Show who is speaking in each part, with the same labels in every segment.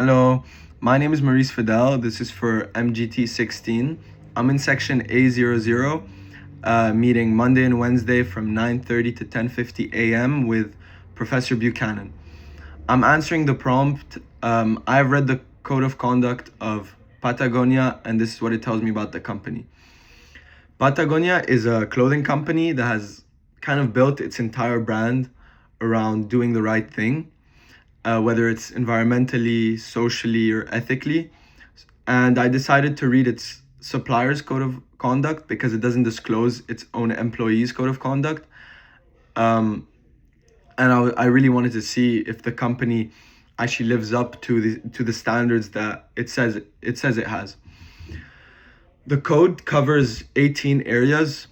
Speaker 1: Hello, my name is Maurice Fidel. This is for MGT 16. I'm in section A00, meeting Monday and Wednesday from 9:30 to 10:50 a.m. with Professor Buchanan. I'm answering the prompt. I've read the code of conduct of Patagonia, and this is what it tells me about the company. Patagonia is a clothing company that has kind of built its entire brand around doing the right thing, whether it's environmentally, socially, or ethically. And I decided to read its suppliers' code of conduct because it doesn't disclose its own employees' code of conduct. Um, and I really wanted to see if the company actually lives up to the standards that it says it has. The code covers 18 areas,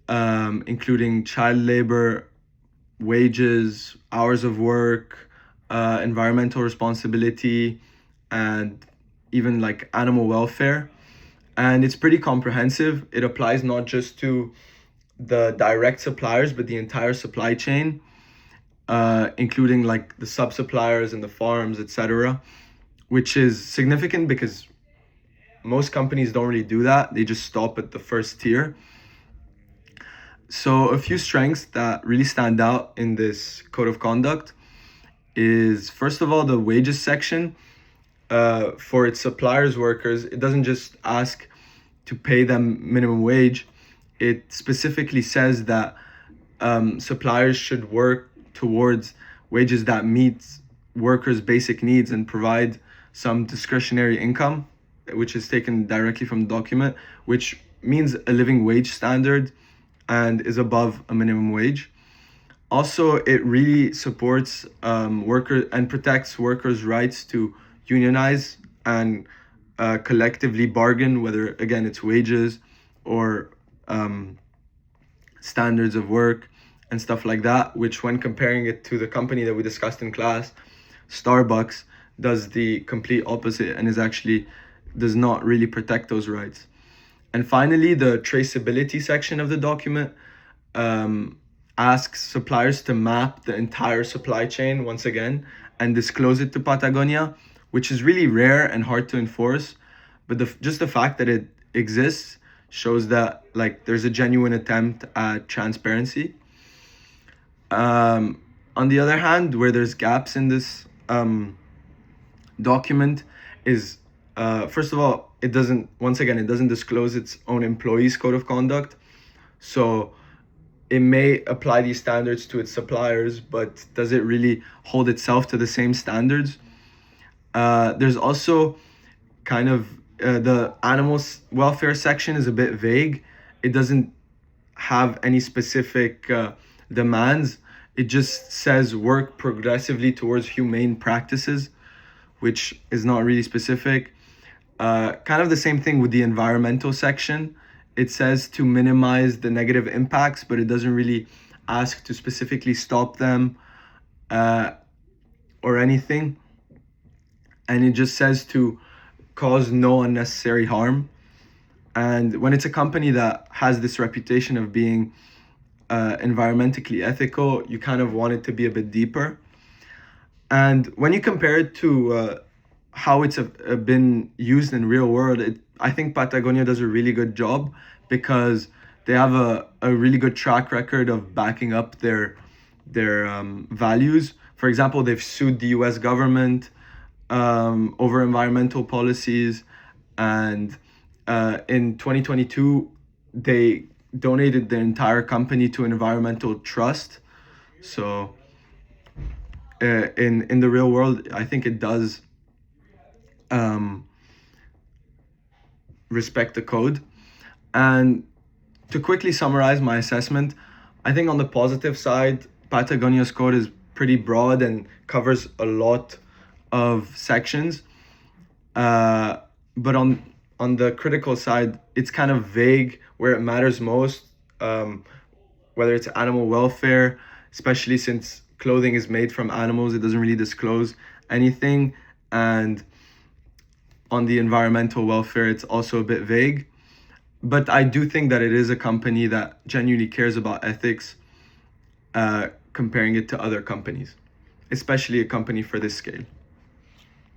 Speaker 1: including child labor, wages, hours of work, environmental responsibility, and even like animal welfare. And it's pretty comprehensive. It applies not just to the direct suppliers, but the entire supply chain, including like the sub suppliers and the farms, etc., which is significant because most companies don't really do that. They just stop at the first tier. So a few strengths that really stand out in this code of conduct is, first of all, the wages section. For its suppliers workers, it doesn't just ask to pay them minimum wage. It specifically says that suppliers should work towards wages that meet workers' basic needs and provide some discretionary income, which is taken directly from the document, which means a living wage standard and is above a minimum wage. Also, it really supports workers and protects workers' rights to unionize and collectively bargain, whether again it's wages or standards of work and stuff like that, which when comparing it to the company that we discussed in class, Starbucks, does the complete opposite and does not really protect those rights. And finally, the traceability section of the document asks suppliers to map the entire supply chain once again and disclose it to Patagonia, which is really rare and hard to enforce. But just the fact that it exists shows that like there's a genuine attempt at transparency. On the other hand, where there's gaps in this document is, first of all, it doesn't disclose its own employees' code of conduct. So it may apply these standards to its suppliers, but does it really hold itself to the same standards? There's also kind of the animals welfare section is a bit vague. It doesn't have any specific demands. It just says work progressively towards humane practices, which is not really specific. Kind of the same thing with the environmental section. It says to minimize the negative impacts, but it doesn't really ask to specifically stop them or anything. And it just says to cause no unnecessary harm. And when it's a company that has this reputation of being environmentally ethical, you kind of want it to be a bit deeper. And when you compare it to how it's been used in real world, I think Patagonia does a really good job because they have a really good track record of backing up their values. For example, they've sued the US government over environmental policies, and in 2022, they donated their entire company to an environmental trust. So in the real world, I think it does respect the code. And to quickly summarize my assessment, I think on the positive side, Patagonia's code is pretty broad and covers a lot of sections. But on the critical side, it's kind of vague where it matters most, whether it's animal welfare, especially since clothing is made from animals, it doesn't really disclose anything. And on the environmental welfare, it's also a bit vague. But I do think that it is a company that genuinely cares about ethics, comparing it to other companies, especially a company for this scale.